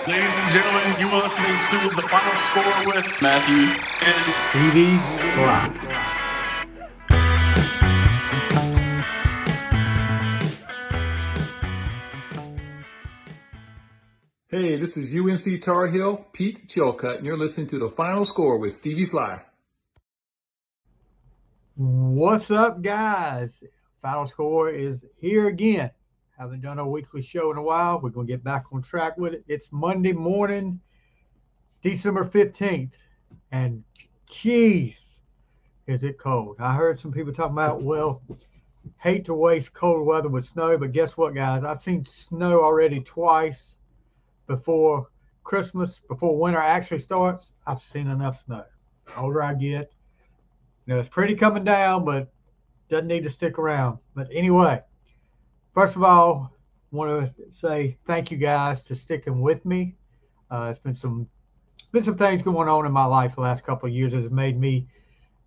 Ladies and gentlemen, you are listening to The Final Score with Matthew and Stevie Fly. Hey, this is UNC Tar Heel, Pete Chilcutt, and you're listening to The Final Score with Stevie Fly. What's up, guys? Final Score is here again. Haven't done a weekly show in a while. We're going to get back on track with it. It's Monday morning, December 15th, and geez, is it cold. I heard some people talking about, well, hate to waste cold weather with snow, but guess what, guys? I've seen snow already twice before Christmas, before winter actually starts. I've seen enough snow. The older I get, it's pretty coming down, but doesn't need to stick around. But anyway, first of all, I want to say thank you guys for sticking with me. It's been some things going on in my life the last couple of years that has made me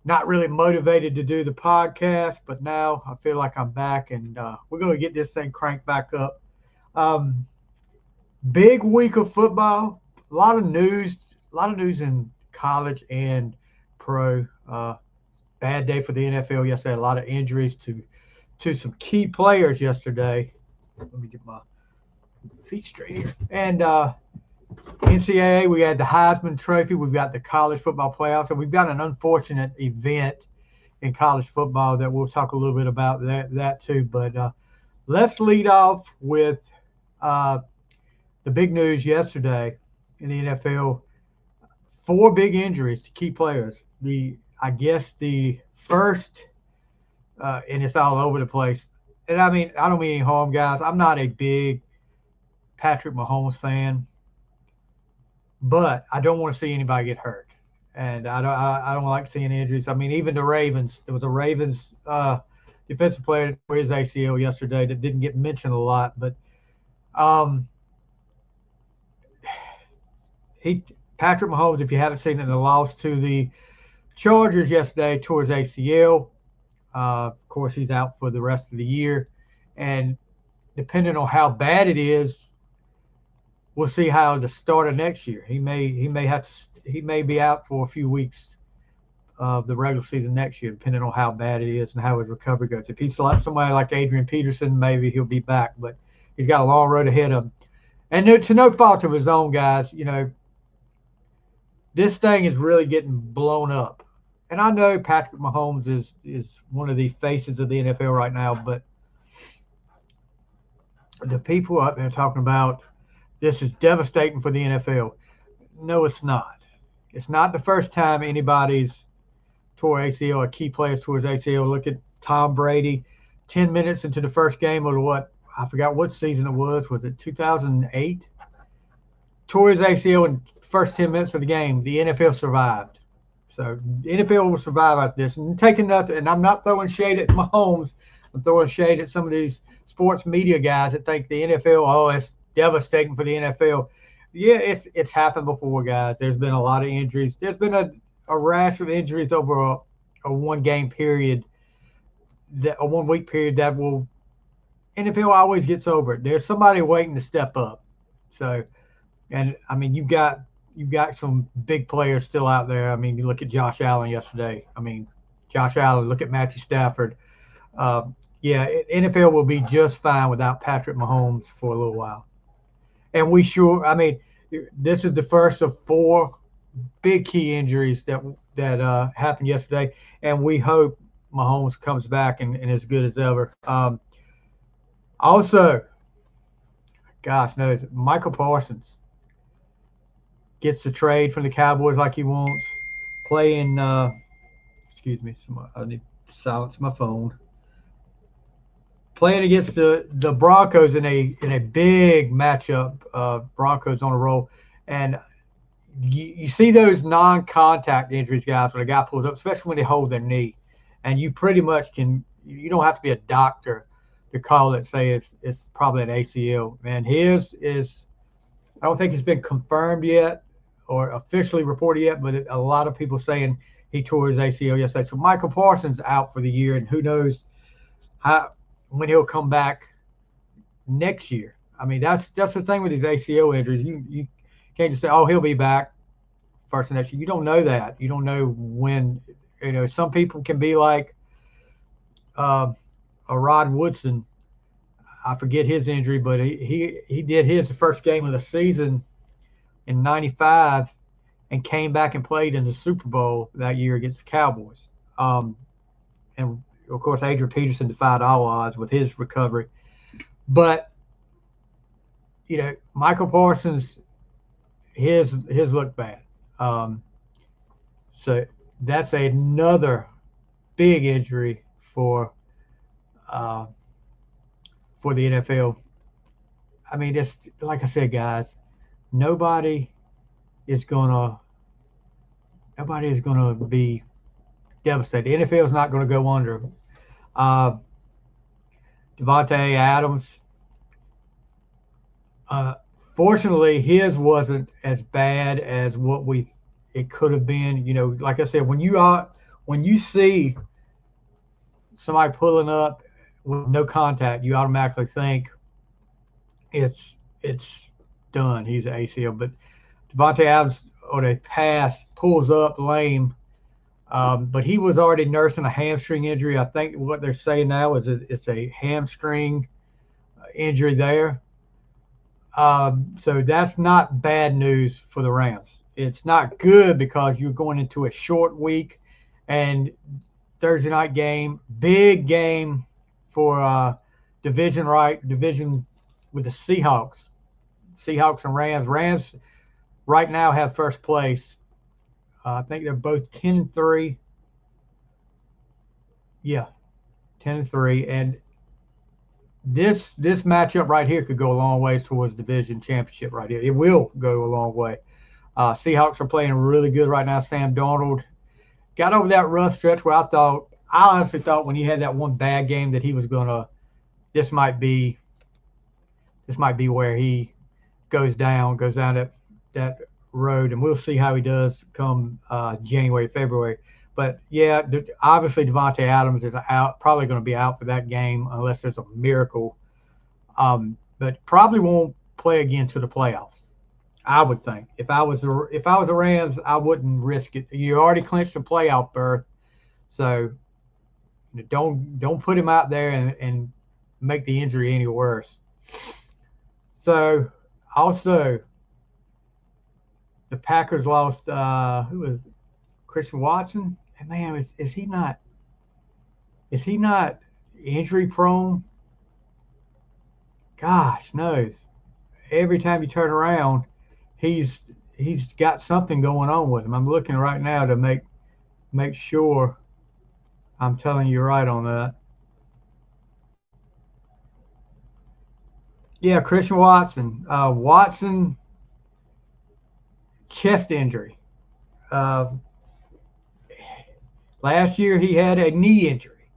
not really motivated to do the podcast, but now I feel like I'm back, and we're going to get this thing cranked back up. Big week of football, a lot of news in college and pro. Bad day for the NFL yesterday. A lot of injuries to some key players yesterday. Let me get my feet straight here. And NCAA, we had the Heisman Trophy. We've got the college football playoffs, and we've got an unfortunate event in college football that we'll talk a little bit about that too. But let's lead off with the big news yesterday in the NFL. 4 big injuries to key players. I guess the first, and it's all over the place. And I mean, I don't mean any harm, guys. I'm not a big Patrick Mahomes fan, but I don't want to see anybody get hurt. And I don't like seeing injuries. I mean, even the Ravens. There was a Ravens defensive player for his ACL yesterday that didn't get mentioned a lot, but Patrick Mahomes, if you haven't seen it, the loss to the Chargers yesterday towards ACL. Of course, he's out for the rest of the year, and depending on how bad it is, we'll see how the start of next year. He may be out for a few weeks of the regular season next year, depending on how bad it is and how his recovery goes. If he's like somebody like Adrian Peterson, maybe he'll be back, but he's got a long road ahead of him. And to no fault of his own, guys, this thing is really getting blown up. And I know Patrick Mahomes is one of the faces of the NFL right now, but the people out there talking about this is devastating for the NFL. No, it's not. It's not the first time anybody's tore ACL or key players towards ACL. Look at Tom Brady, 10 minutes into the first game of I forgot what season it was. Was it 2008? Tore his ACL in the first 10 minutes of the game. The NFL survived. So the NFL will survive after this. And taking nothing, and I'm not throwing shade at Mahomes. I'm throwing shade at some of these sports media guys that think the NFL, it's devastating for the NFL. Yeah, it's happened before, guys. There's been a lot of injuries. There's been a rash of injuries over a one-game period, a 1 week period that will NFL always gets over it. There's somebody waiting to step up. So, and I mean, you've got some big players still out there. I mean, you look at Josh Allen yesterday. Look at Matthew Stafford. NFL will be just fine without Patrick Mahomes for a little while. And this is the first of 4 big key injuries that happened yesterday. And we hope Mahomes comes back and as good as ever. Also, gosh knows, Michael Parsons gets the trade from the Cowboys like he wants. Playing, excuse me, I need to silence my phone. Playing against the Broncos in a big matchup. Broncos on a roll, and you see those non-contact injuries, guys, when a guy pulls up, especially when they hold their knee, and you pretty much can. You don't have to be a doctor to call it. Say it's probably an ACL. And his is. I don't think it's been confirmed yet or officially reported yet, but a lot of people saying he tore his ACL yesterday. So Michael Parsons out for the year, and who knows when he'll come back next year. I mean, that's the thing with these ACL injuries. can't just say, oh, he'll be back first and next year. You don't know that. You don't know when. Some people can be like a Rod Woodson. I forget his injury, but he did his first game of the season in '95 and came back and played in the Super Bowl that year against the Cowboys. And of course, Adrian Peterson defied all odds with his recovery. But Michael Parsons, his looked bad. So that's another big injury for the NFL. I mean, it's like I said, guys. Nobody is gonna be devastated. The NFL is not going to go under. Devontae Adams. Fortunately, his wasn't as bad as it could have been. Like I said, when you see somebody pulling up with no contact, you automatically think it's done. He's an ACL. But Devontae Adams on a pass pulls up lame. But he was already nursing a hamstring injury. I think what they're saying now is it's a hamstring injury there. So that's not bad news for the Rams. It's not good because you're going into a short week and Thursday night game, big game for division with the Seahawks. Seahawks and Rams. Rams right now have first place. I think they're both 10-3. Yeah, 10-3. And this matchup right here could go a long way towards division championship right here. It will go a long way. Seahawks are playing really good right now. Sam Darnold got over that rough stretch where I honestly thought when he had that one bad game that he was this might be where he goes down that road, and we'll see how he does come January, February. But yeah, obviously Devontae Adams is probably going to be out for that game unless there's a miracle. But probably won't play again to the playoffs. I would think if I was the Rams, I wouldn't risk it. You already clinched the playoff berth, so don't put him out there and make the injury any worse. So also, the Packers lost. Who was Christian Watson? And man, is he not injury prone? Gosh knows. Every time you turn around, he's got something going on with him. I'm looking right now to make sure I'm telling you right on that. Yeah, Christian Watson. Watson chest injury. Last year he had a knee injury.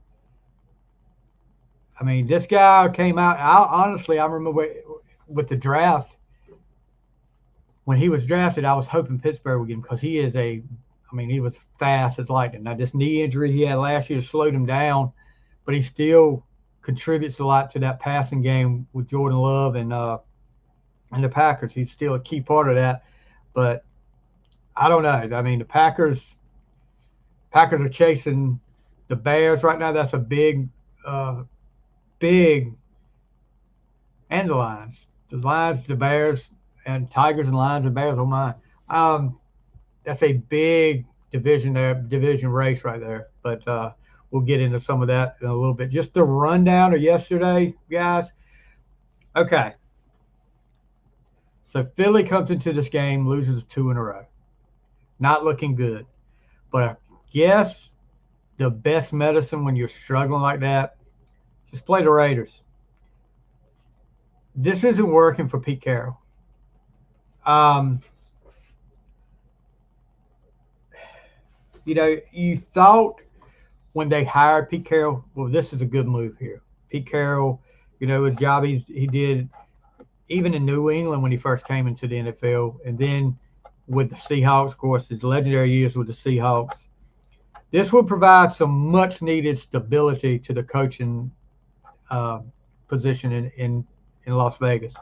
I mean, this guy came out. I remember with the draft, when he was drafted, I was hoping Pittsburgh would get him because he was fast as lightning. Now, this knee injury he had last year slowed him down, but he still contributes a lot to that passing game with Jordan Love and the Packers. He's still a key part of that. But I don't know. I mean, the Packers are chasing the Bears right now. That's a big, and the Lions. The Lions, the Bears, and Tigers and Lions and Bears. Oh my, that's a big division race right there. But we'll get into some of that in a little bit. Just the rundown of yesterday, guys. Okay. So Philly comes into this game, loses 2 in a row. Not looking good. But I guess the best medicine when you're struggling like that, just play the Raiders. This isn't working for Pete Carroll. You thought when they hired Pete Carroll, well, this is a good move here. Pete Carroll, his job he did even in New England when he first came into the NFL, and then with the Seahawks, of course, his legendary years with the Seahawks. This will provide some much-needed stability to the coaching position in Las Vegas.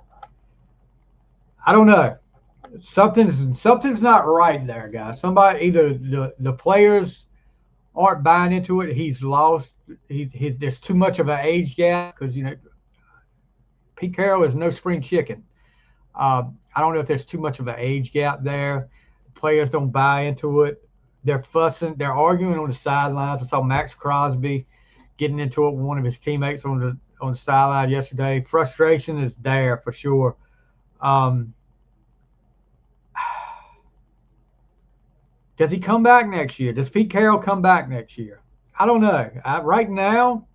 I don't know. something's not right there, guys. Somebody, either the players aren't buying into it. He's lost. There's too much of an age gap because Pete Carroll is no spring chicken. I don't know if there's too much of an age gap there. Players don't buy into it. They're fussing. They're arguing on the sidelines. I saw Max Crosby getting into it with one of his teammates on the sideline yesterday. Frustration is there for sure. Does he come back next year? Does Pete Carroll come back next year? I don't know. Right now,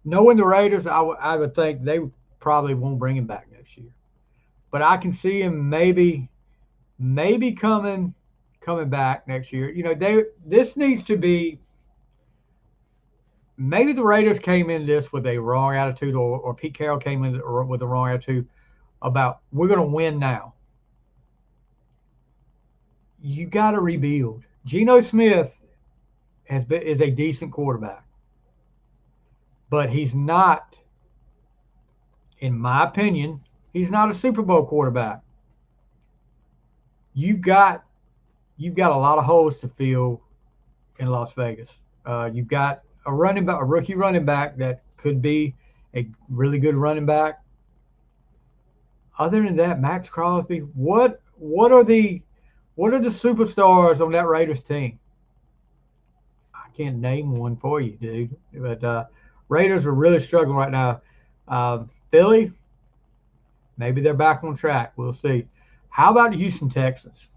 knowing the Raiders, I would think they probably won't bring him back next year. But I can see him maybe coming back next year. This needs to be, maybe the Raiders came in this with a wrong attitude, or Pete Carroll came in with a wrong attitude about, we're going to win now. You got to rebuild. Geno Smith is a decent quarterback, but he's not, in my opinion, he's not a Super Bowl quarterback. You've got a lot of holes to fill in Las Vegas. You've got a rookie running back that could be a really good running back. Other than that, Max Crosby, what are the superstars on that Raiders team? I can't name one for you, dude. But Raiders are really struggling right now. Philly, maybe they're back on track. We'll see. How about Houston Texans?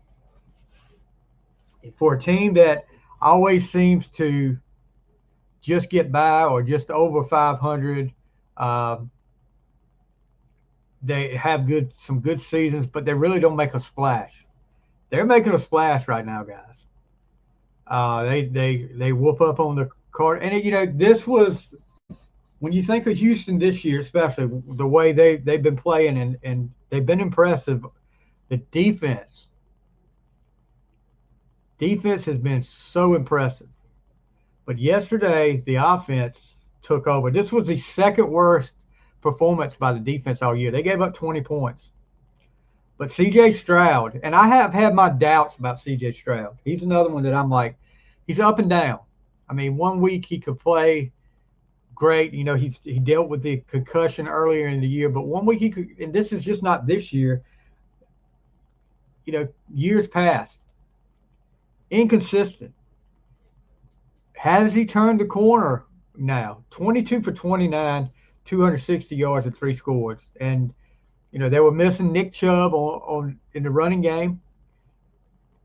For a team that always seems to just get by or just over 500, they have some good seasons, but they really don't make a splash. They're making a splash right now, guys. They whoop up on the card, and this was, when you think of Houston this year, especially the way they've been playing and they've been impressive. The defense has been so impressive, but yesterday the offense took over. This was the second worst performance by the defense all year. They gave up 20 points. But C.J. Stroud, and I have had my doubts about C.J. Stroud. He's another one that I'm like, he's up and down. I mean, one week he could play great. He dealt with the concussion earlier in the year, but one week he could, and this is just not this year. Years past, inconsistent. Has he turned the corner now? 22 for 29, 260 yards and 3 scores. And they were missing Nick Chubb in the running game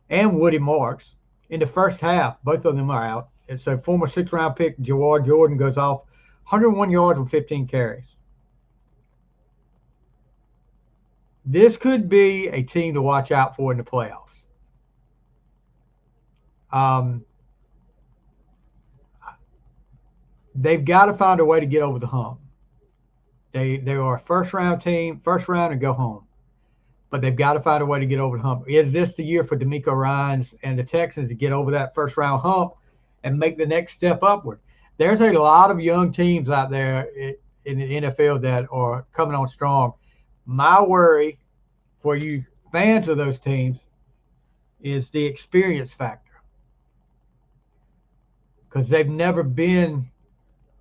and Woody Marks in the first half. Both of them are out. And so former 6th-round pick Jawar Jordan goes off 101 yards with 15 carries. This could be a team to watch out for in the playoffs. They've got to find a way to get over the hump. They are a first-round team, first round and go home. But they've got to find a way to get over the hump. Is this the year for D'Amico Ryans and the Texans to get over that first-round hump and make the next step upward? There's a lot of young teams out there in the NFL that are coming on strong. My worry for you fans of those teams is the experience factor, because they've never been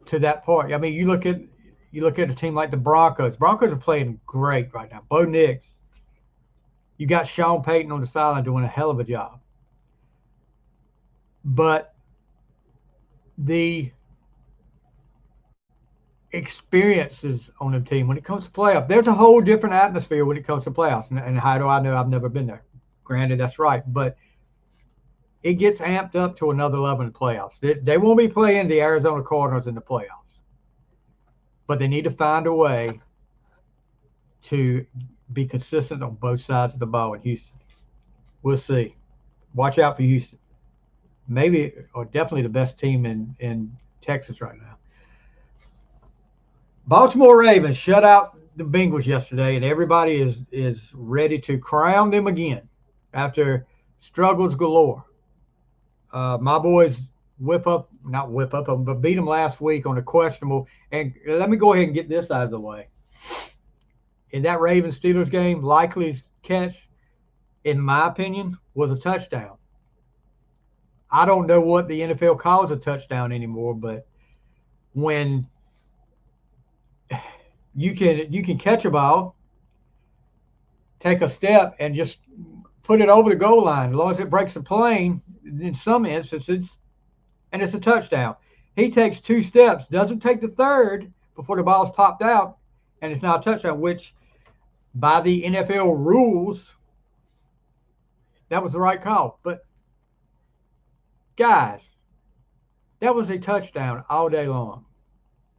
to that part. I mean, you look at a team like the Broncos. Broncos are playing great right now. Bo Nix. You got Sean Payton on the sideline doing a hell of a job. But the experiences on the team when it comes to playoffs, there's a whole different atmosphere when it comes to playoffs. And how do I know? I've never been there. Granted, that's right. But it gets amped up to another level in the playoffs. They won't be playing the Arizona Cardinals in the playoffs. But they need to find a way to be consistent on both sides of the ball in Houston. We'll see. Watch out for Houston. Maybe, or definitely the best team in Texas right now. Baltimore Ravens shut out the Bengals yesterday, and everybody is ready to crown them again after struggles galore. My boys not whip up them, but beat them last week on a questionable. And let me go ahead and get this out of the way. in that Ravens-Steelers game, likeliest catch, in my opinion, was a touchdown. I don't know what the NFL calls a touchdown anymore, but when you can catch a ball, take a step, and just put it over the goal line, as long as it breaks the plane, in some instances, and it's a touchdown. He takes 2 steps, doesn't take the third before the ball's popped out, and it's not a touchdown, which by the NFL rules, that was the right call. But guys, that was a touchdown all day long.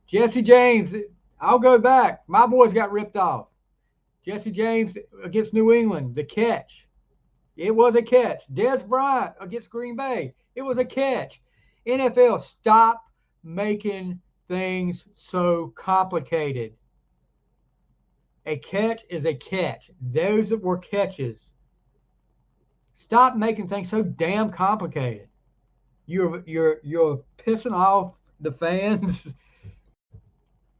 Jesse James, I'll go back. My boys got ripped off. Jesse James against New England, the catch. It was a catch. Dez Bryant against Green Bay. It was a catch. NFL, stop making things so complicated. A catch is a catch. Those that were catches. Stop making things so damn complicated. You're pissing off the fans.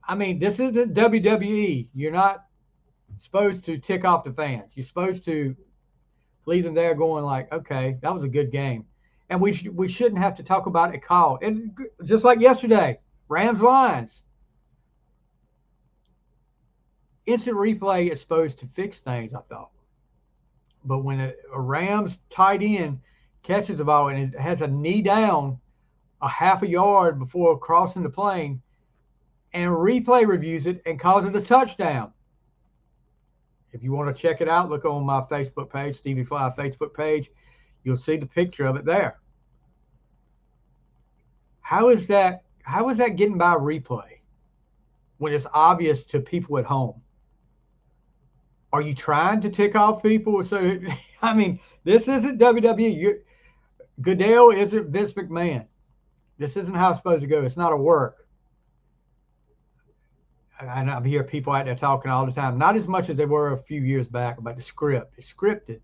I mean, this isn't WWE. You're not supposed to tick off the fans. You're supposed to leave them there going like, okay, that was a good game. And we shouldn't have to talk about a call. And just like yesterday, Rams Lions. Instant replay is supposed to fix things, I thought. But when a Rams tight end catches the ball and it has a knee down a half a yard before crossing the plane, and replay reviews it and calls it a touchdown. If you want to check it out, look on my Facebook page, Stevie Fly Facebook page. You'll see the picture of it there. How is that getting by replay when it's obvious to people at home? Are you trying to tick off people? So, I mean, this isn't WWE. Goodell isn't Vince McMahon. This isn't how it's supposed to go. It's not a work. And I hear people out there talking all the time, not as much as they were a few years back about the script. It's scripted.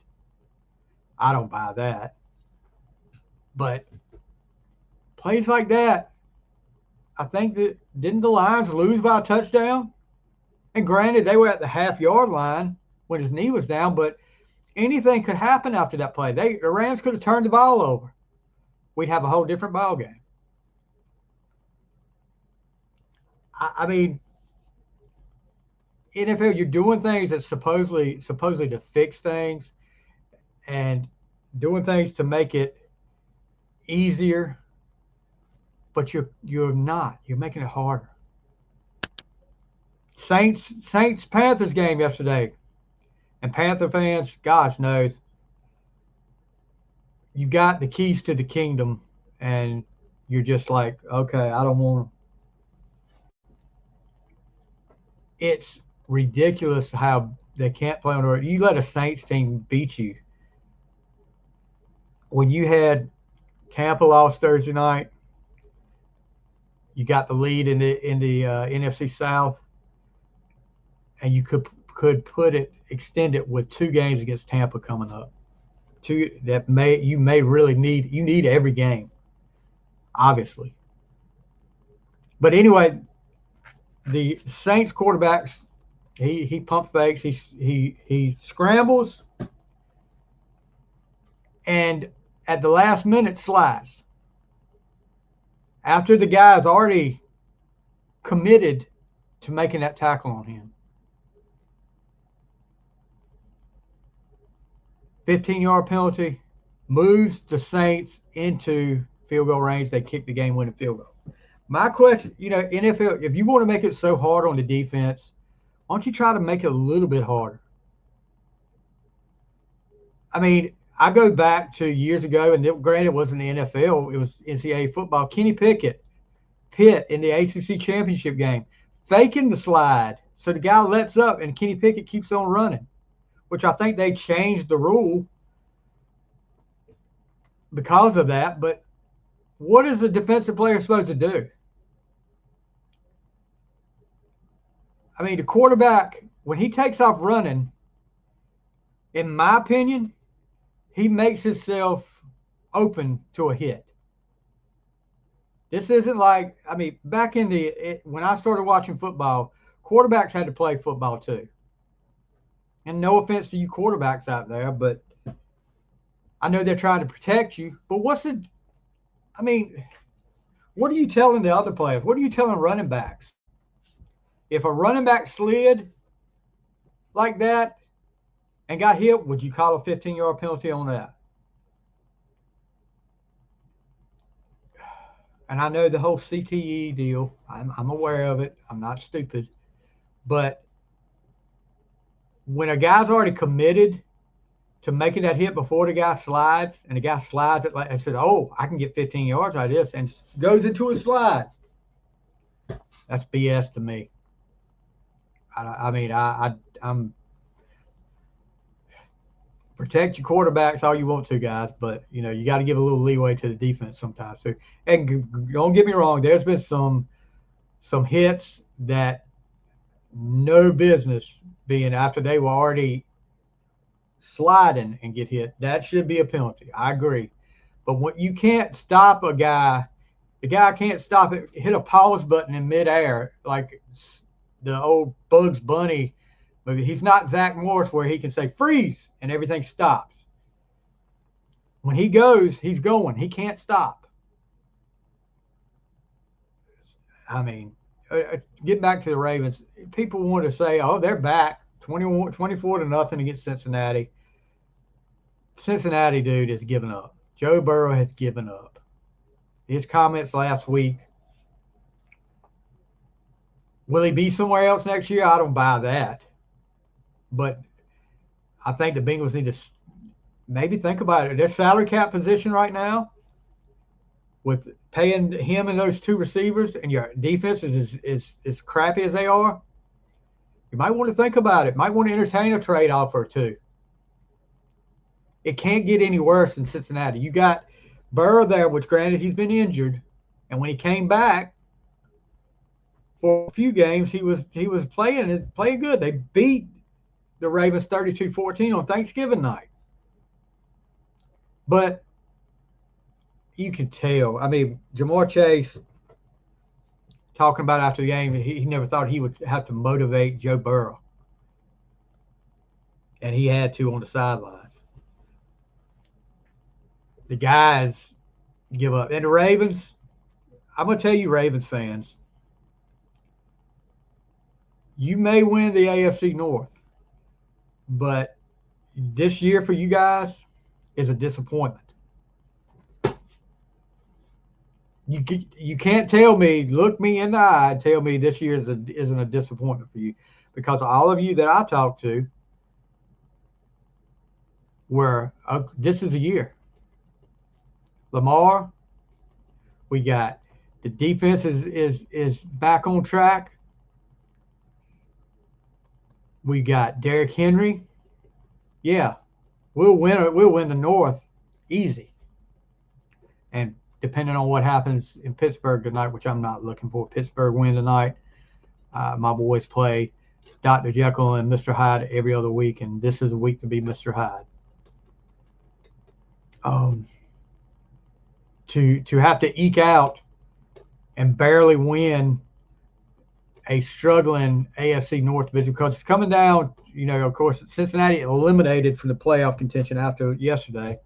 I don't buy that. But plays like that, I think that didn't the Lions lose by a touchdown? And granted, they were at the half-yard line when his knee was down, but anything could happen after that play. The Rams could have turned the ball over. We'd have a whole different ball game. I mean, NFL, you're doing things that's supposedly to fix things and doing things to make it easier, but you're not. You're making it harder. Saints Panthers game yesterday, and Panther fans, gosh knows, you got the keys to the kingdom, and you're just like, okay, I don't want them. It's ridiculous how they can't play on the road. You let a Saints team beat you. When you had Tampa lost Thursday night, you got the lead in the NFC South, and you could extend it with 2 games against Tampa coming up. You need every game, obviously. But anyway, the Saints quarterbacks, he pump fakes, he scrambles, and at the last minute slides. After the guy's already committed to making that tackle on him. 15-yard penalty, moves the Saints into field goal range. They kick the game-winning field goal. My question, NFL, if you want to make it so hard on the defense, why don't you try to make it a little bit harder? I mean, I go back to years ago, and granted it wasn't the NFL, it was NCAA football. Kenny Pitt in the ACC championship game, faking the slide. So the guy lets up, and Kenny Pickett keeps on running, which I think they changed the rule because of that. But what is a defensive player supposed to do? I mean, the quarterback, when he takes off running, in my opinion, he makes himself open to a hit. This isn't like, I mean, back in when I started watching football, quarterbacks had to play football too. And no offense to you quarterbacks out there, but I know they're trying to protect you. But what are you telling the other players? What are you telling running backs? If a running back slid like that and got hit, would you call a 15-yard penalty on that? And I know the whole CTE deal. I'm aware of it. I'm not stupid. But when a guy's already committed to making that hit before the guy slides, and the guy slides it like I said, oh, I can get 15 yards out of this, and goes into a slide, that's BS to me. I'm protect your quarterbacks all you want to, guys, but you got to give a little leeway to the defense sometimes too. And don't get me wrong, there's been some hits that no business being after they were already sliding and get hit. That should be a penalty. I agree. But when you can't stop a guy, the guy can't stop it, hit a pause button in midair like the old Bugs Bunny movie. He's not Zach Morris where he can say freeze and everything stops. When he goes, he's going. He can't stop. I mean, get back to the Ravens. People want to say, oh, they're back 24-0 against Cincinnati. Cincinnati, dude, has given up. Joe Burrow has given up. His comments last week. Will he be somewhere else next year? I don't buy that. But I think the Bengals need to maybe think about it. Their salary cap position right now, with paying him and those two receivers, and your defense is as crappy as they are, you might want to think about it. Might want to entertain a trade offer too. It can't get any worse than Cincinnati. You got Burrow there, which granted he's been injured, and when he came back for a few games, he was playing good. They beat the Ravens 32-14 on Thanksgiving night. But you can tell. I mean, Jamar Chase talking about after the game, he never thought he would have to motivate Joe Burrow. And he had to on the sidelines. The guys give up. And the Ravens, I'm going to tell you, Ravens fans, you may win the AFC North, but this year for you guys is a disappointment. You can't tell me, look me in the eye and tell me this year isn't a disappointment for you, because all of you that I talked to were, this is a year. Lamar, we got the defense is back on track. We got Derrick Henry. Yeah, we'll win the North easy. And depending on what happens in Pittsburgh tonight, which I'm not looking for, Pittsburgh win tonight. My boys play Dr. Jekyll and Mr. Hyde every other week, and this is a week to be Mr. Hyde. To have to eke out and barely win a struggling AFC North division, because it's coming down, of course, Cincinnati eliminated from the playoff contention after yesterday.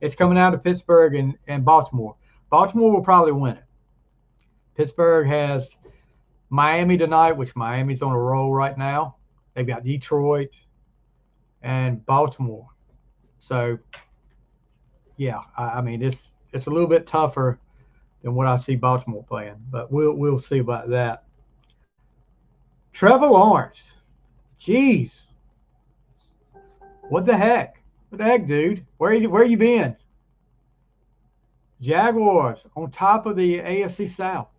It's coming down to Pittsburgh and Baltimore. Baltimore will probably win it. Pittsburgh has Miami tonight, which Miami's on a roll right now. They've got Detroit and Baltimore. So, yeah, I mean, it's a little bit tougher than what I see Baltimore playing, but we'll see about that. Trevor Lawrence, jeez, what the heck? What the heck, dude? Where you been? Jaguars on top of the AFC South.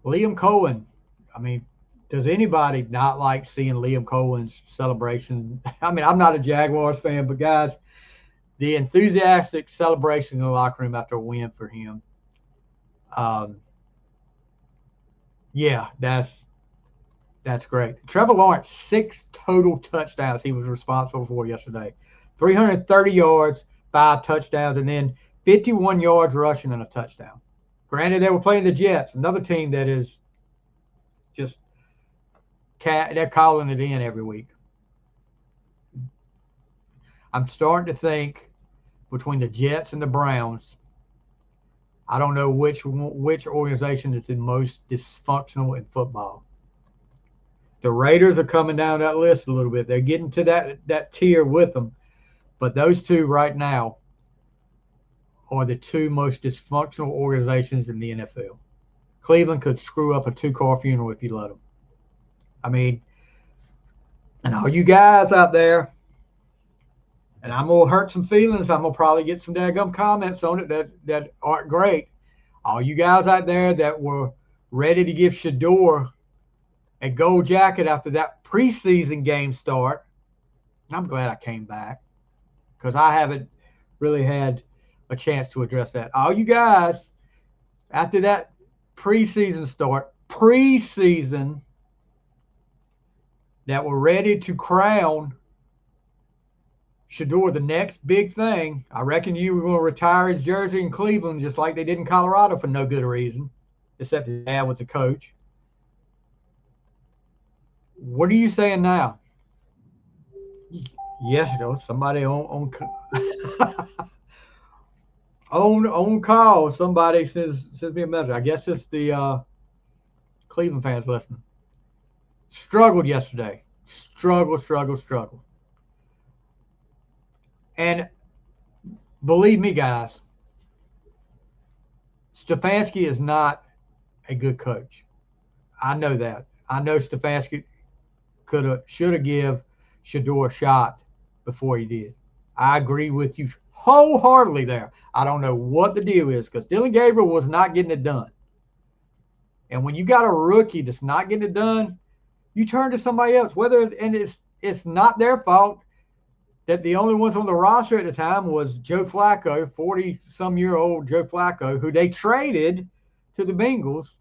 Liam Cohen. I mean, does anybody not like seeing Liam Cohen's celebration? I mean, I'm not a Jaguars fan, but guys, the enthusiastic celebration in the locker room after a win for him. Yeah, that's great. Trevor Lawrence, 6 total touchdowns he was responsible for yesterday. 330 yards, 5 touchdowns, and then 51 yards rushing and a touchdown. Granted, they were playing the Jets, another team that is just they're calling it in every week. I'm starting to think between the Jets and the Browns, I don't know which organization is the most dysfunctional in football. The Raiders are coming down that list a little bit. They're getting to that tier with them. But those two right now are the two most dysfunctional organizations in the NFL. Cleveland could screw up a 2-car funeral if you let them. I mean, and all you guys out there, and I'm going to hurt some feelings. I'm going to probably get some daggum comments on it that aren't great. All you guys out there that were ready to give Shador a gold jacket after that preseason game start, I'm glad I came back because I haven't really had a chance to address that. All you guys, after that preseason start, that were ready to crown Shador the next big thing, I reckon you were going to retire his jersey in Cleveland just like they did in Colorado for no good reason, except his dad was a coach. What are you saying now? Yes, somebody on on call. Somebody sends me a message. I guess it's the Cleveland fans listening. Struggled yesterday. Struggle. And believe me, guys, Stefanski is not a good coach. I know that. I know Stefanski should have give Shador a shot before he did. I agree with you wholeheartedly there. I don't know what the deal is because Dylan Gabriel was not getting it done. And when you got a rookie that's not getting it done, you turn to somebody else. It's not their fault that the only ones on the roster at the time was Joe Flacco, 40-some-year-old Joe Flacco, who they traded to the Bengals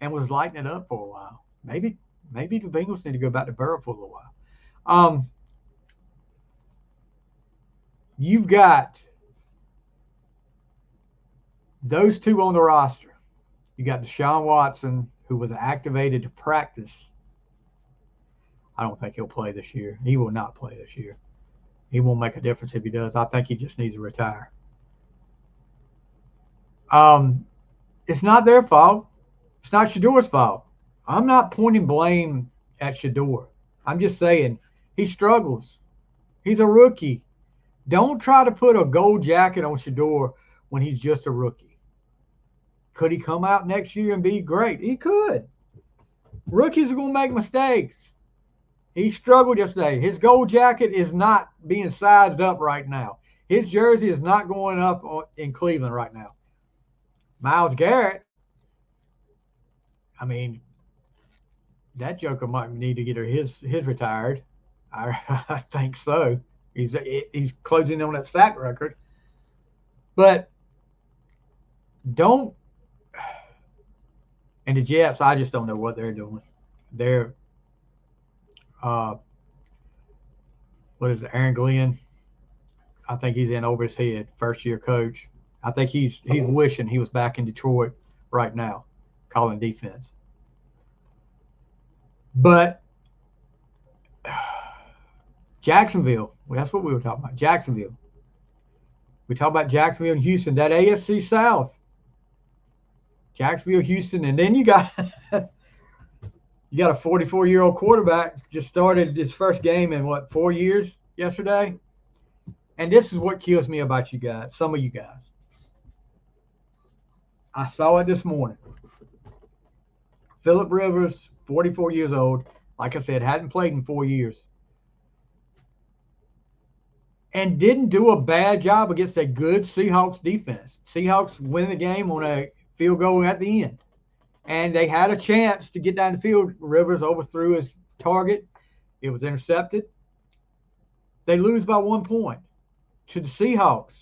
and was lighting it up for a while. Maybe the Bengals need to go back to Burrow for a little while. You've got those two on the roster. You got Deshaun Watson, who was activated to practice. I don't think he'll play this year. He will not play this year. He won't make a difference if he does. I think he just needs to retire. It's not their fault. It's not Shador's fault. I'm not pointing blame at Shador. I'm just saying he struggles. He's a rookie. Don't try to put a gold jacket on Shador when he's just a rookie. Could he come out next year and be great? He could. Rookies are going to make mistakes. He struggled yesterday. His gold jacket is not being sized up right now. His jersey is not going up in Cleveland right now. Myles Garrett, I mean, that joker might need to get his retired. I think so. He's closing on that sack record. But don't. And the Jets, I just don't know what they're doing. They're, what is it, Aaron Glenn? I think he's in over his head, first-year coach. I think he's wishing he was back in Detroit right now, calling defense. But Jacksonville, well, that's what we were talking about, Jacksonville. We talk about Jacksonville and Houston, that AFC South. Jacksonville, Houston, and then you got a 44-year-old quarterback just started his first game in 4 years yesterday. And this is what kills me about you guys, some of you guys. I saw it this morning. Phillip Rivers, 44 years old, like I said, hadn't played in 4 years. And didn't do a bad job against a good Seahawks defense. Seahawks win the game on a field goal at the end. And they had a chance to get down the field. Rivers overthrew his target. It was intercepted. They lose by 1 point to the Seahawks.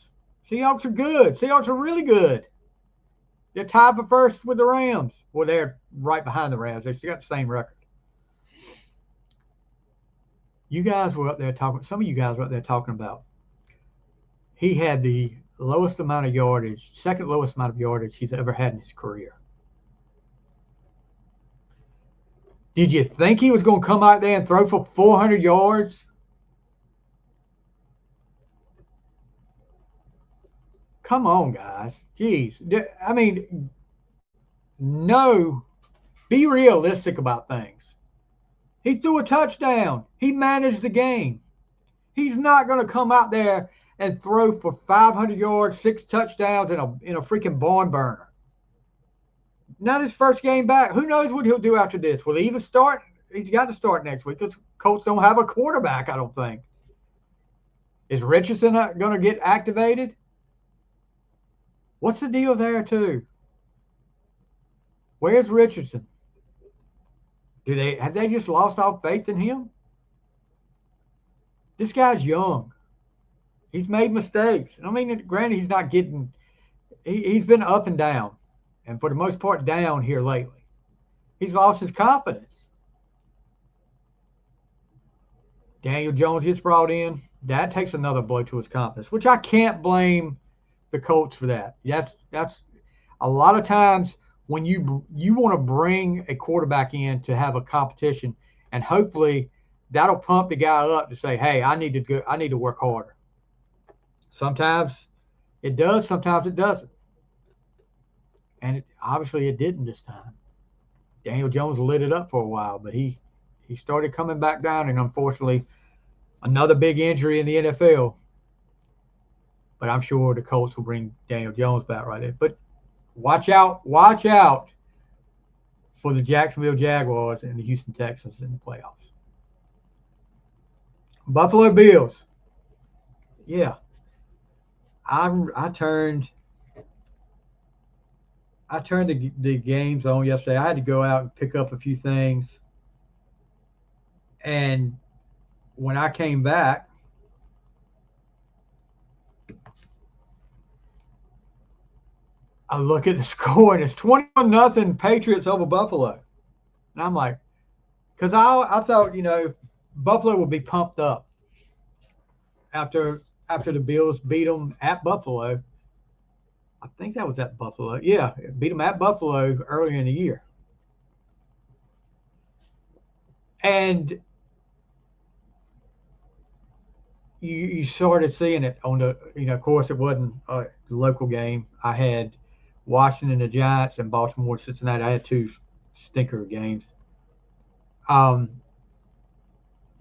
Seahawks are good. Seahawks are really good. They're tied for first with the Rams. Well, they're right behind the Rams. They've got the same record. You guys were up there talking. Some of you guys were up there talking about. He had the lowest amount of yardage, second lowest amount of yardage he's ever had in his career. Did you think he was going to come out there and throw for 400 yards? Come on, guys. Jeez. I mean, no. Be realistic about things. He threw a touchdown. He managed the game. He's not going to come out there and throw for 500 yards, 6 touchdowns in a freaking barn burner. Not his first game back. Who knows what he'll do after this? Will he even start? He's got to start next week because Colts don't have a quarterback, I don't think. Is Richardson going to get activated? What's the deal there, too? Where's Richardson? Have they just lost all faith in him? This guy's young. He's made mistakes. I mean, granted, he's not getting. He's been up and down, and for the most part, down here lately. He's lost his confidence. Daniel Jones gets brought in. That takes another blow to his confidence, which I can't blame the Colts for that. That's a lot of times when you want to bring a quarterback in to have a competition, and hopefully that'll pump the guy up to say, "Hey, I need to work harder." Sometimes it does, sometimes it doesn't, and obviously it didn't this time. Daniel Jones lit it up for a while, but he started coming back down, and unfortunately, another big injury in the NFL. But I'm sure the Colts will bring Daniel Jones back right there. But watch out for the Jacksonville Jaguars and the Houston Texans in the playoffs. Buffalo Bills. Yeah. I turned the games on yesterday. I had to go out and pick up a few things. And when I came back, I look at the score and it's 21-0 Patriots over Buffalo. And I'm like, because I thought, Buffalo would be pumped up after the Bills beat them at Buffalo. I think that was at Buffalo. Yeah, beat them at Buffalo earlier in the year. And you started seeing it on the, of course, it wasn't a local game. I had Washington, the Giants, and Baltimore, Cincinnati. I had 2 stinker games. You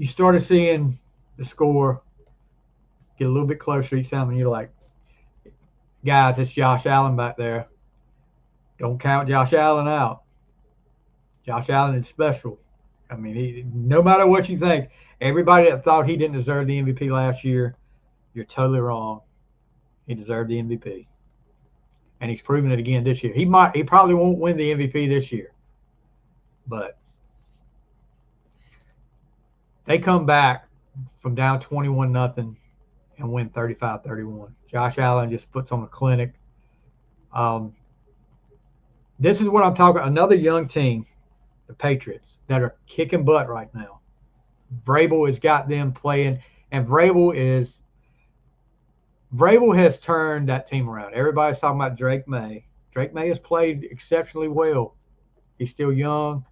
started seeing the score get a little bit closer each time, and you're like, guys, it's Josh Allen back there. Don't count Josh Allen out. Josh Allen is special. I mean, no matter what you think, everybody that thought he didn't deserve the MVP last year, you're totally wrong. He deserved the MVP. And he's proven it again this year. He probably won't win the MVP this year. But they come back from down 21-0 and win 35-31. Josh Allen just puts on a clinic. This is what I'm talking about. Another young team, the Patriots, that are kicking butt right now. Vrabel has got them playing, and Vrabel has turned that team around. Everybody's talking about Drake May. Drake May has played exceptionally well. He's still young.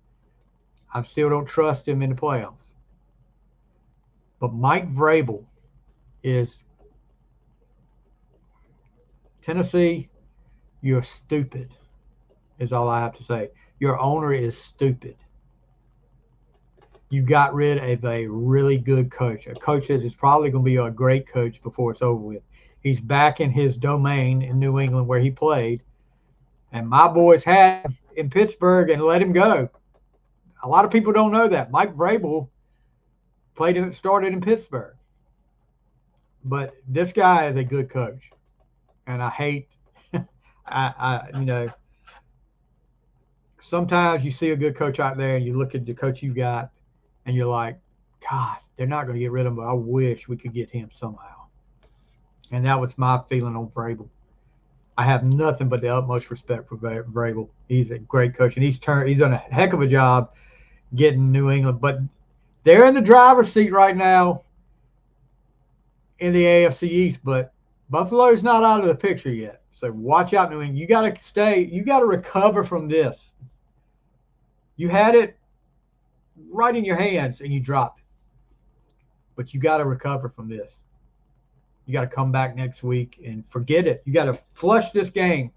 I still don't trust him in the playoffs. But Mike Vrabel is Tennessee. You're stupid, is all I have to say. Your owner is stupid. You got rid of a really good coach, a coach that is probably going to be a great coach before it's over with. He's back in his domain in New England where he played. And my boys had him in Pittsburgh and let him go. A lot of people don't know that. Mike Vrabel started in Pittsburgh. But this guy is a good coach. And I hate, sometimes you see a good coach out there and you look at the coach you got and you're like, God, they're not going to get rid of him, but I wish we could get him somehow. And that was my feeling on Vrabel. I have nothing but the utmost respect for Vrabel. He's a great coach, and he's done a heck of a job getting New England. But they're in the driver's seat right now in the AFC East, but Buffalo's not out of the picture yet. So watch out, New England. You got to recover from this. You had it right in your hands and you drop it. But you got to recover from this. You got to come back next week and forget it. You got to flush this game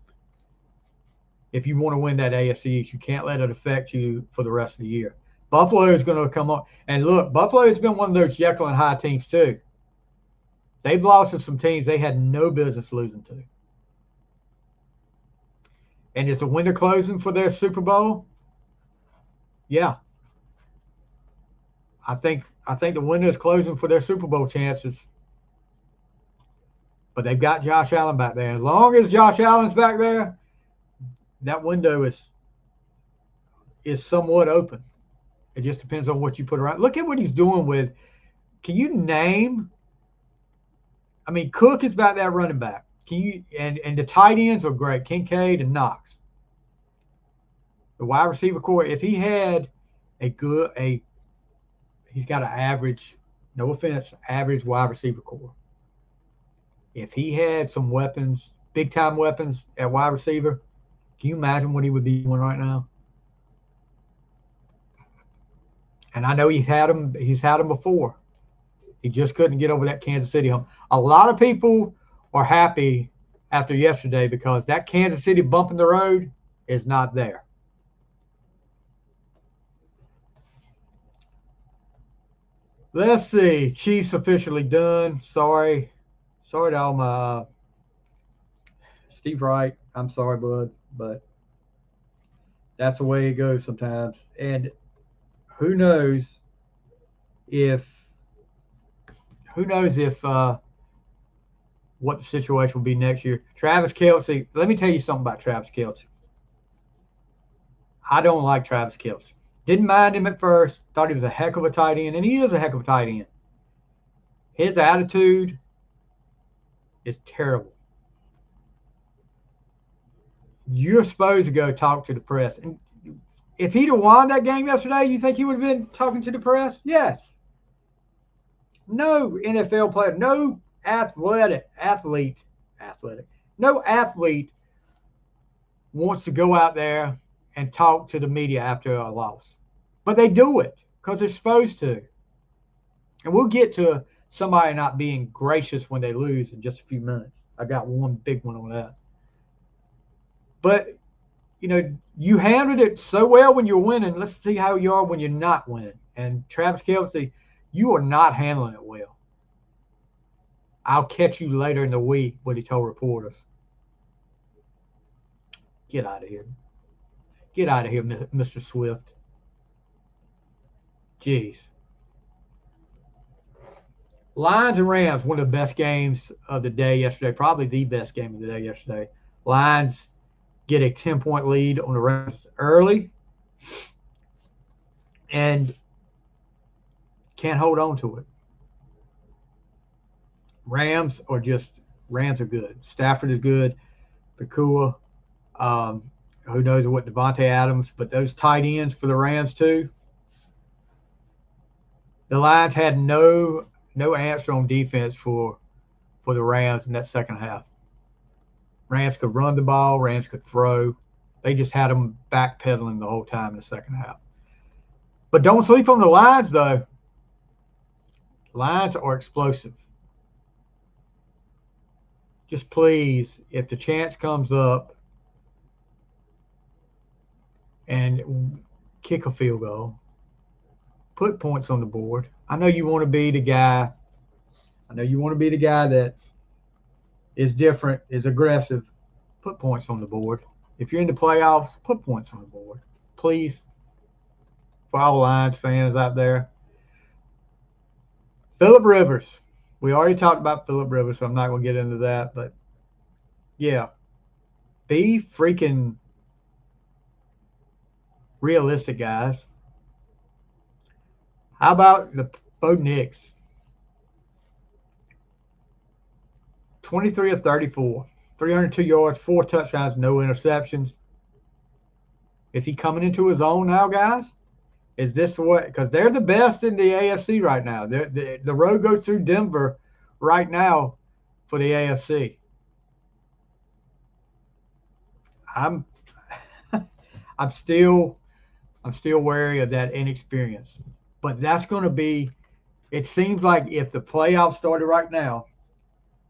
if you want to win that AFC East. You can't let it affect you for the rest of the year. Buffalo is going to come on. And look, Buffalo has been one of those Jekyll and Hyde teams too. They've lost to some teams they had no business losing to. And is the window closing for their Super Bowl? Yeah. I think the window is closing for their Super Bowl chances. But they've got Josh Allen back there. As long as Josh Allen's back there, that window is somewhat open. It just depends on what you put around. Look at what he's doing with. Can you name? I mean, Cook is back there running back. Can you and the tight ends are great. Kincaid and Knox. The wide receiver core. If he had he's got an average, no offense, average wide receiver core. If he had some weapons, big time weapons at wide receiver, can you imagine what he would be doing right now? And I know he's had them before. He just couldn't get over that Kansas City hump. A lot of people are happy after yesterday because that Kansas City bump in the road is not there. Let's see. Chiefs officially done. Sorry to all my Steve Wright. I'm sorry, bud, but that's the way it goes sometimes. And who knows if what the situation will be next year. Travis Kelce. Let me tell you something about Travis Kelce. I don't like Travis Kelce. Didn't mind him at first. Thought he was a heck of a tight end, and he is a heck of a tight end. His attitude is terrible. You're supposed to go talk to the press. And if he'd have won that game yesterday, you think he would have been talking to the press? Yes. No NFL player, no athlete, no athlete wants to go out there and talk to the media after a loss. But they do it because they're supposed to. And we'll get to somebody not being gracious when they lose in just a few minutes. I got one big one on that. But, you handled it so well when you're winning. Let's see how you are when you're not winning. And Travis Kelce, you are not handling it well. I'll catch you later in the week, what he told reporters. Get out of here. Get out of here, Mr. Swift. Jeez. Lions and Rams, one of the best games of the day yesterday, probably the best game of the day yesterday. Lions get a 10-point lead on the Rams early and can't hold on to it. Rams are good. Stafford is good. Pakua, who knows what Devontae Adams, but those tight ends for the Rams too. The Lions had no answer on defense for the Rams in that second half. Rams could run the ball. Rams could throw. They just had them backpedaling the whole time in the second half. But don't sleep on the Lions, though. Lions are explosive. Just please, if the chance comes up and kick a field goal, put points on the board. I know you want to be the guy. That is different, is aggressive. Put points on the board. If you're in the playoffs, put points on the board. Please. For all Lions fans out there. Phillip Rivers. We already talked about Phillip Rivers, so I'm not going to get into that. But, yeah. Be freaking realistic, guys. How about the Bo Nix? 23 of 34. 302 yards, 4 touchdowns, no interceptions. Is he coming into his own now, guys? Is this what? Because they're the best in the AFC right now. The road goes through Denver right now for the AFC. I'm still I'm still wary of that inexperience. But that's going to be, it seems like if the playoffs started right now,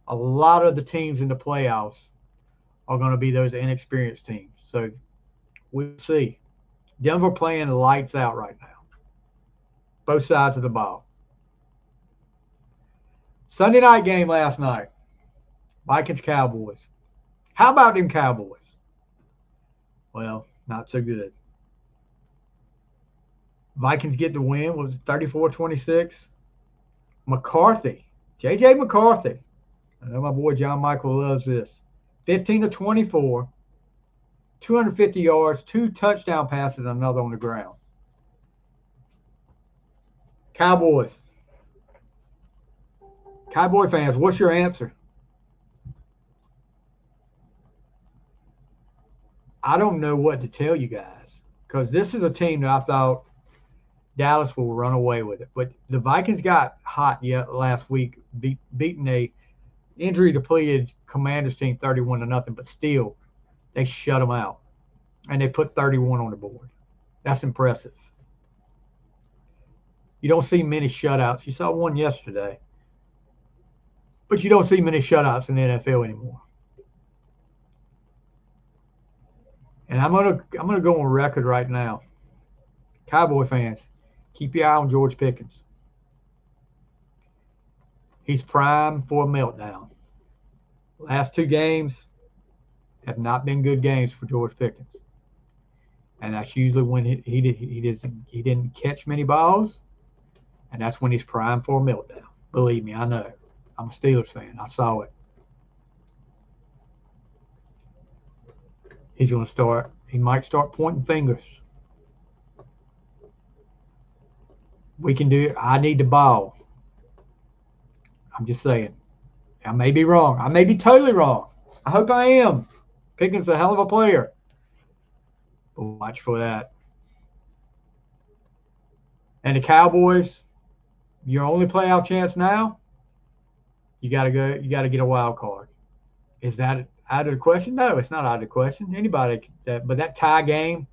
a lot of the teams in the playoffs are going to be those inexperienced teams. So we'll see. Denver playing lights out right now, both sides of the ball. Sunday night game last night, Vikings Cowboys. How about them Cowboys? Well, not so good. Vikings get the win. Was 34-26. McCarthy, J.J. McCarthy. I know my boy John Michael loves this. 15-24, 250 yards, 2 touchdown passes, and another on the ground. Cowboys. Cowboy fans, what's your answer? I don't know what to tell you guys because this is a team that I thought Dallas will run away with it. But the Vikings got hot last week, beating a injury-depleted Commanders team 31-0, but still, they shut them out. And they put 31 on the board. That's impressive. You don't see many shutouts. You saw one yesterday. But you don't see many shutouts in the NFL anymore. And I'm gonna go on record right now. Cowboy fans, keep your eye on George Pickens. He's primed for a meltdown. Last 2 games have not been good games for George Pickens. And that's usually when he didn't catch many balls, and that's when he's primed for a meltdown. Believe me, I know. I'm a Steelers fan. I saw it. He's going to start. He might start pointing fingers. We can do it. I need the ball. I'm just saying. I may be wrong. I may be totally wrong. I hope I am. Pickens a hell of a player. But watch for that. And the Cowboys, your only playoff chance now, you gotta go. You gotta get a wild card. Is that out of the question? No, it's not out of the question. Anybody, but that tie game.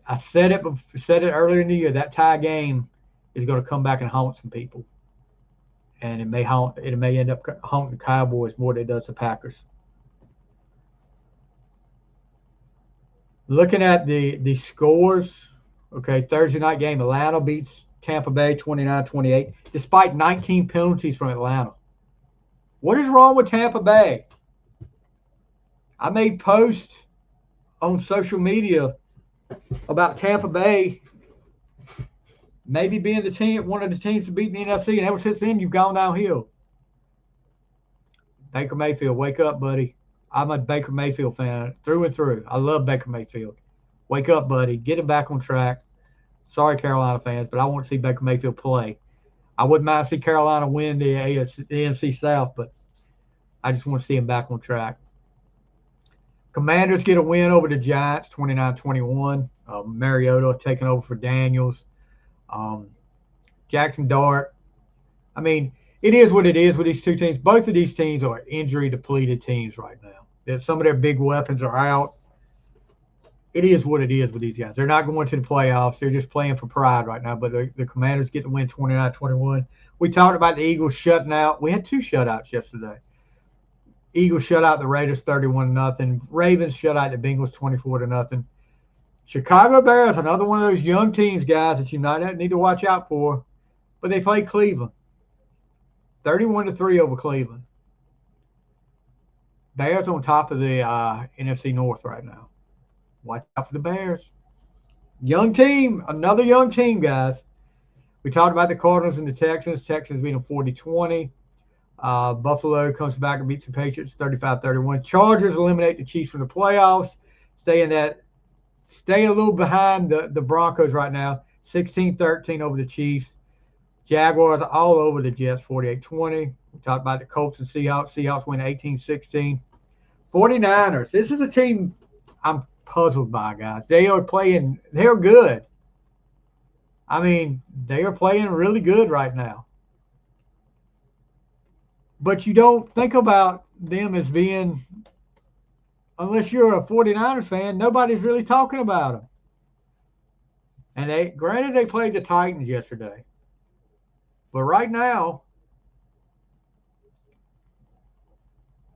I said it earlier in the year. That tie game is going to come back and haunt some people, and it may end up haunting the Cowboys more than it does the Packers. Looking at the scores, okay, Thursday night game, Atlanta beats Tampa Bay 29-28, despite 19 penalties from Atlanta. What is wrong with Tampa Bay? I made posts on social media about Tampa Bay maybe being one of the teams to beat the NFC, and ever since then, you've gone downhill. Baker Mayfield, wake up, buddy. I'm a Baker Mayfield fan through and through. I love Baker Mayfield. Wake up, buddy. Get him back on track. Sorry, Carolina fans, but I want to see Baker Mayfield play. I wouldn't mind see Carolina win the NFC South, but I just want to see him back on track. Commanders get a win over the Giants, 29-21. Mariota taking over for Daniels. Jackson Dart. I mean, it is what it is with these two teams. Both of these teams are injury-depleted teams right now. Some of their big weapons are out. It is what it is with these guys. They're not going to the playoffs. They're just playing for pride right now. But the Commanders get the win 29-21. We talked about the Eagles shutting out. We had 2 shutouts yesterday. Eagles shut out the Raiders 31-0. Ravens shut out the Bengals 24-0. Chicago Bears, another one of those young teams, guys, that you might need to watch out for. But they played Cleveland. 31-3 over Cleveland. Bears on top of the NFC North right now. Watch out for the Bears. Young team, another young team, guys. We talked about the Cardinals and the Texans. Texans beat them 40-20. Buffalo comes back and beats the Patriots 35-31. Chargers eliminate the Chiefs from the playoffs. Stay a little behind the Broncos right now. 16-13 over the Chiefs. Jaguars all over the Jets 48-20. We talked about the Colts and Seahawks. Seahawks win 18-16. 49ers. This is a team I'm puzzled by, guys. They're good. I mean, they are playing really good right now. But you don't think about them as being, unless you're a 49ers fan, nobody's really talking about them. And they played the Titans yesterday. But right now,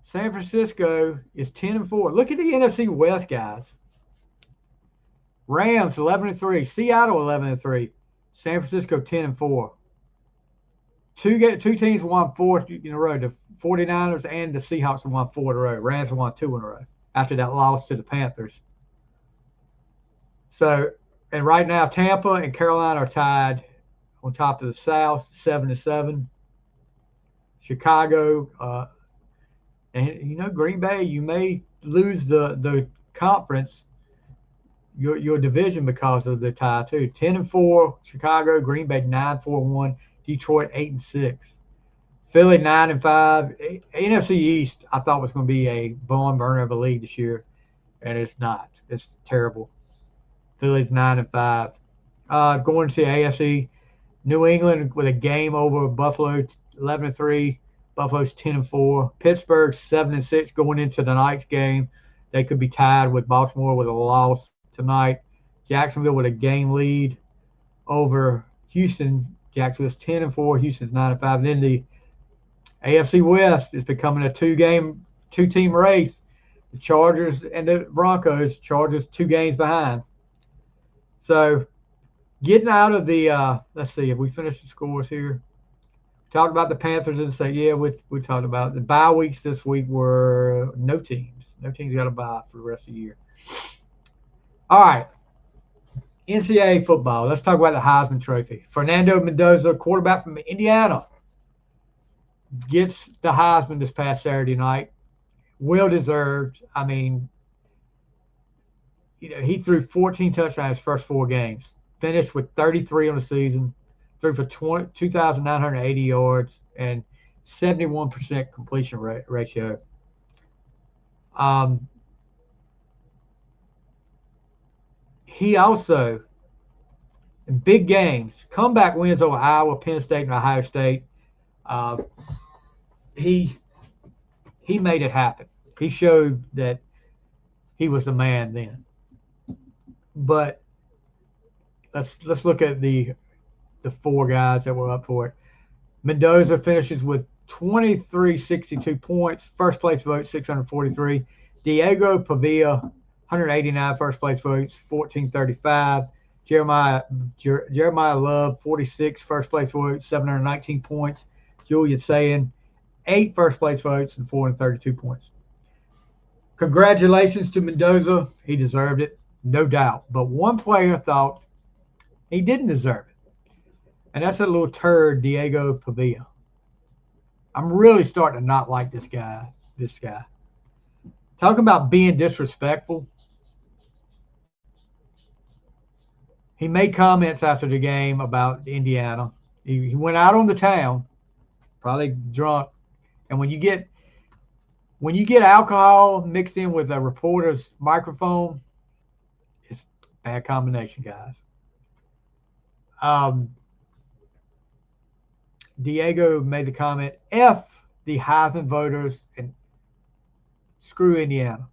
San Francisco is 10-4. Look at the NFC West, guys. Rams 11-3, Seattle 11-3, San Francisco 10-4. Two teams won 4 in a row. The 49ers and the Seahawks have won 4 in a row. Rams have won 2 in a row after that loss to the Panthers. So, and right now, Tampa and Carolina are tied on top of the South, 7-7. Chicago, and Green Bay, you may lose the conference, your division, because of the tie too. 10-4, Chicago, Green Bay 9-4-1, Detroit 8-6, Philly 9-5. NFC East, I thought was going to be a barn burner of a league this year, and it's not. It's terrible. Philly's 9-5. Going to the AFC, New England with a game over Buffalo, 11-3. Buffalo's 10-4. Pittsburgh 7-6 going into tonight's game. They could be tied with Baltimore with a loss tonight. Jacksonville with a game lead over Houston. Jacksonville's 10-4. Houston's 9-5. Then the AFC West is becoming a two-team race. The Chargers and the Broncos. Chargers 2 games behind. So getting out of the let's see if we finish the scores here. Talked about the Panthers and say, yeah, we talked about the bye weeks this week were no teams. No teams got a bye for the rest of the year. All right. NCAA football. Let's talk about the Heisman Trophy. Fernando Mendoza, quarterback from Indiana, gets the Heisman this past Saturday night. Well deserved. I mean, he threw 14 touchdowns his first 4 games. Finished with 33 on the season. Threw for 2,980 yards and 71% completion ratio. He also, in big games, comeback wins over Iowa, Penn State, and Ohio State. He made it happen. He showed that he was the man then. But let's look at the 4 guys that were up for it. Mendoza finishes with 2,362 points. First place vote, 643. Diego Pavia, 189 first place votes, 1,435. Jeremiah Love, 46 first place votes, 719 points. Julian Sayin, 8 first place votes and 432 points. Congratulations to Mendoza. He deserved it, no doubt. But one player thought he didn't deserve it. And that's a little turd, Diego Pavia. I'm really starting to not like this guy. Talking about being disrespectful. He made comments after the game about Indiana. He went out on the town, probably drunk. And when you get alcohol mixed in with a reporter's microphone, it's a bad combination, guys. Diego made the comment, F the Heisman voters and screw Indiana.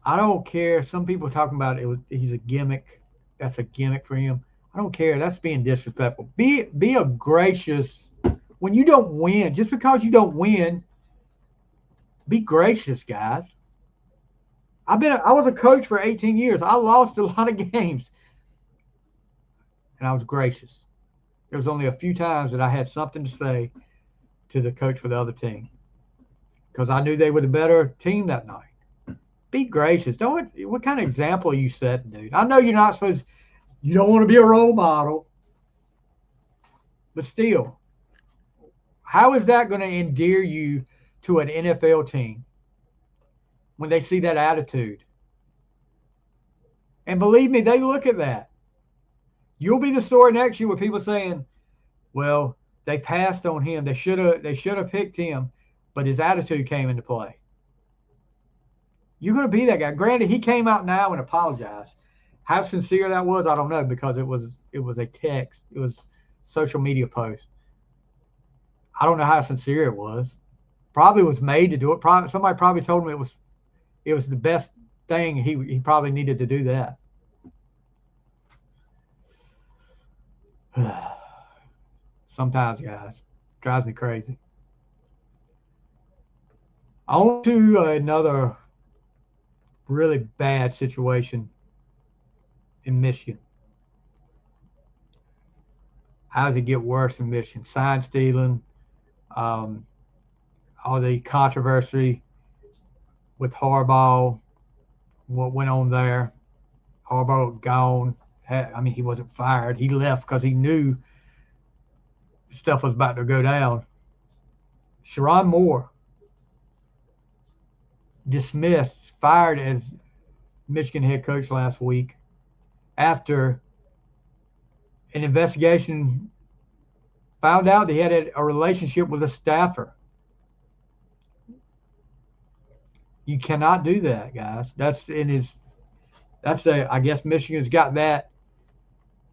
I don't care. Some people are talking about he's a gimmick. That's a gimmick for him. I don't care. That's being disrespectful. Be a gracious. When you don't win, just because you don't win, be gracious, guys. I was a coach for 18 years. I lost a lot of games. And I was gracious. There was only a few times that I had something to say to the coach for the other team. Because I knew they were the better team that night. Be gracious. What kind of example are you setting, dude? I know you're not supposed, you don't want to be a role model. But still, how is that going to endear you to an NFL team when they see that attitude? And believe me, they look at that. You'll be the story next year with people saying, well, they passed on him. They should have picked him, but his attitude came into play. You're going to be that guy. Granted, he came out now and apologized. How sincere that was, I don't know, because it was a text. It was social media post. I don't know how sincere it was. Probably was made to do it. Somebody probably told him it was it was the best thing. He probably needed to do that. Sometimes, guys, drives me crazy. On to another really bad situation in Michigan. How does it get worse in Michigan? Sign stealing, all the controversy with Harbaugh, what went on there. Harbaugh gone. I mean, he wasn't fired. He left because he knew stuff was about to go down. Sharon Moore dismissed, fired as Michigan head coach last week after an investigation found out that he had a relationship with a staffer. You cannot do that, guys. I guess Michigan's got that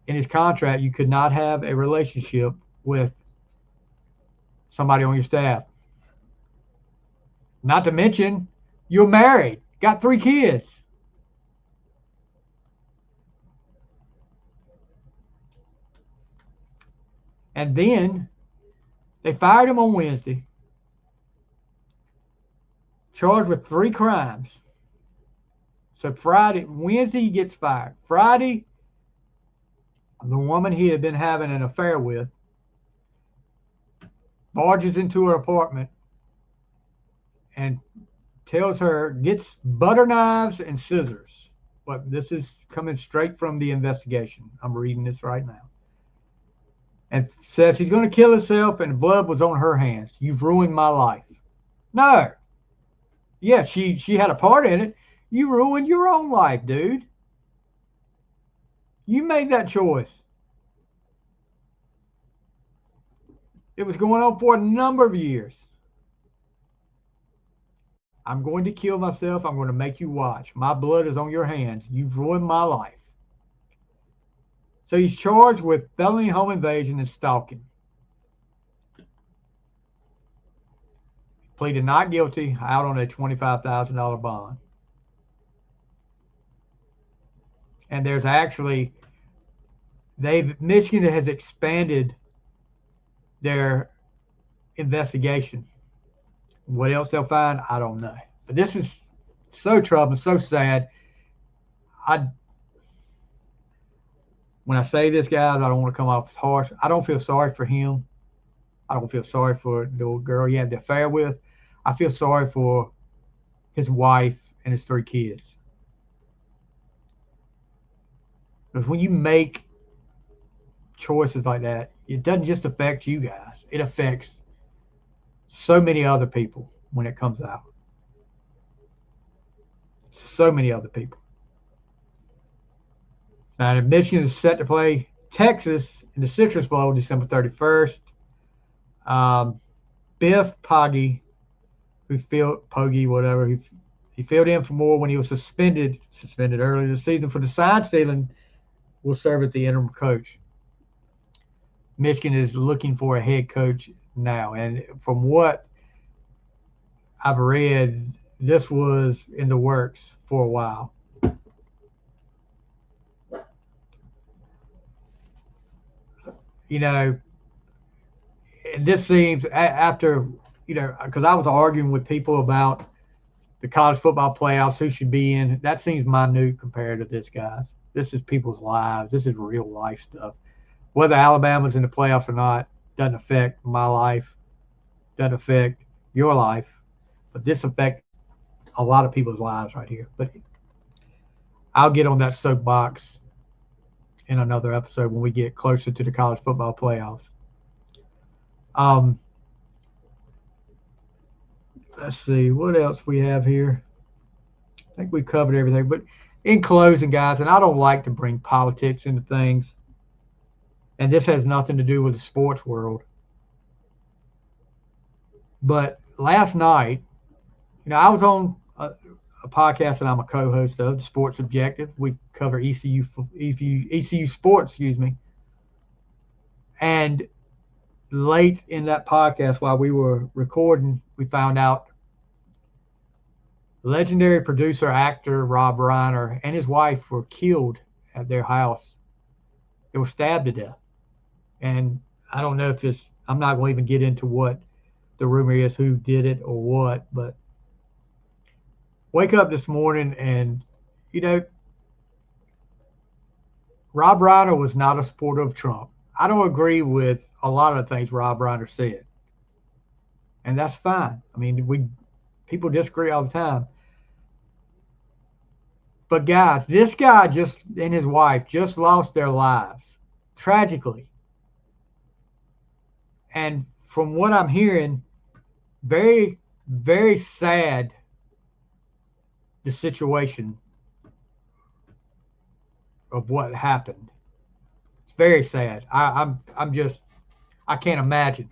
in his contract. You could not have a relationship with somebody on your staff. Not to mention, you're married, got 3 kids. And then they fired him on Wednesday, charged with 3 crimes. So Wednesday he gets fired. Friday, the woman he had been having an affair with barges into her apartment and tells her, gets butter knives and scissors. But this is coming straight from the investigation. I'm reading this right now. And says he's going to kill himself and blood was on her hands. You've ruined my life. No. Yeah, she had a part in it. You ruined your own life, dude. You made that choice. It was going on for a number of years. I'm going to kill myself. I'm going to make you watch. My blood is on your hands. You've ruined my life. So he's charged with felony home invasion and stalking. Pleaded not guilty, out on a $25,000 bond. And there's actually, Michigan has expanded their investigation. What else they'll find, I don't know. But this is so troubling, so sad. When I say this, guys, I don't want to come off as harsh. I don't feel sorry for him. I don't feel sorry for the little girl he had the affair with. I feel sorry for his wife and his 3 kids. Because when you make choices like that, it doesn't just affect you guys. It affects so many other people when it comes out. So many other people. Now, Michigan is set to play Texas in the Citrus Bowl December 31st. Biff Poggi, he filled in for Moore when he was suspended earlier this season for the sign stealing, will serve as the interim coach. Michigan is looking for a head coach now. And from what I've read, this was in the works for a while. You know, this seems after, because I was arguing with people about the college football playoffs, who should be in. That seems minute compared to this, guys. This is people's lives. This is real life stuff. Whether Alabama's in the playoffs or not doesn't affect my life, doesn't affect your life, but this affects a lot of people's lives right here. But I'll get on that soapbox in another episode when we get closer to the college football playoffs. Let's see what else we have here. I think we covered everything. But in closing, guys, and I don't like to bring politics into things, and this has nothing to do with the sports world. But last night, I was on a podcast that I'm a co-host of, Sports Objective. We cover ECU sports, And late in that podcast, while we were recording, we found out Legendary producer, actor Rob Reiner and his wife were killed at their house. They were stabbed to death. And I don't know if it's, I'm not going to even get into what the rumor is, who did it or what, but wake up this morning and, you know, Rob Reiner was not a supporter of Trump. I don't agree with a lot of the things Rob Reiner said. And that's fine. I mean, people disagree all the time. But guys, this guy just and his wife just lost their lives tragically. And from what I'm hearing, very, very sad the situation of what happened. It's very sad. I'm just I can't imagine.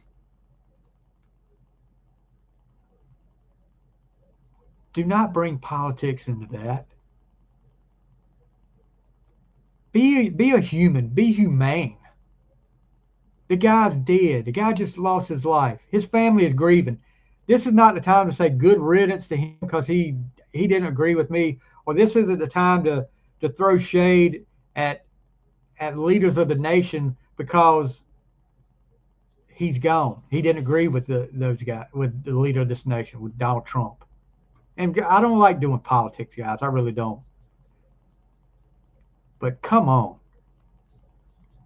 Do not bring politics into that. Be a human. Be humane. The guy's dead. The guy just lost his life. His family is grieving. This is not the time to say good riddance to him because he didn't agree with me, or this isn't the time to throw shade at leaders of the nation because he's gone. He didn't agree with those guys, with the leader of this nation, with Donald Trump. And I don't like doing politics, guys. I really don't. But come on.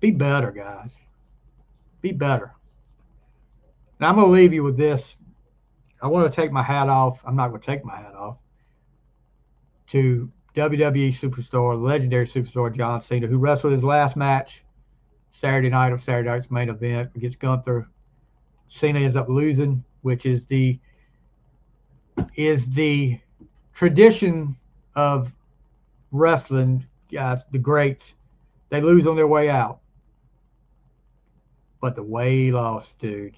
Be better, guys. Be better. And I'm going to leave you with this. I want to take my hat off. I'm not going to take my hat off to WWE superstar, legendary superstar John Cena, who wrestled his last match Saturday night's main event against Gunther. Cena ends up losing, which is the tradition of wrestling, guys. The greats, they lose on their way out. But the way he lost, dude,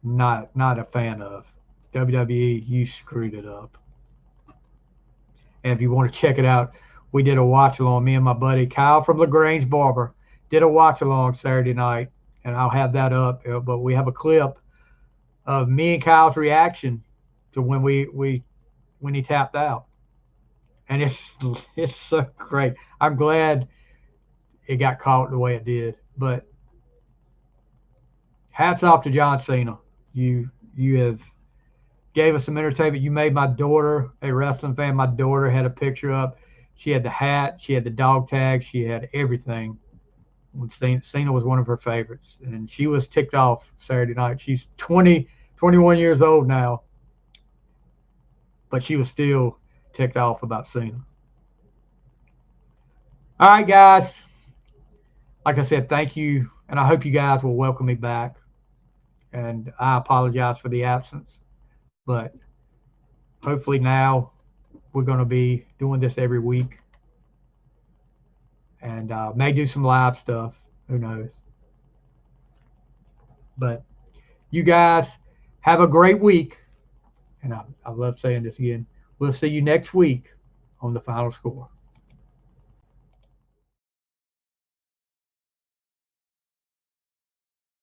not a fan of. WWE, you screwed it up. And if you want to check it out, we did a watch along. Me and my buddy Kyle from LaGrange Barber did a watch along Saturday night, and I'll have that up. But we have a clip of me and Kyle's reaction to when he tapped out, and it's so great. I'm glad it got caught the way it did. But hats off to John Cena. You have gave us some entertainment. You made my daughter a wrestling fan. My daughter had a picture up. She had the hat. She had the dog tag. She had everything. Cena was one of her favorites, and she was ticked off Saturday night. She's 21 years old now, but she was still ticked off about Cena. All right, guys. Like I said, thank you, and I hope you guys will welcome me back. And I apologize for the absence, but hopefully now we're going to be doing this every week, and may do some live stuff. Who knows? But you guys have a great week, and I love saying this again. We'll see you next week on the Final Score.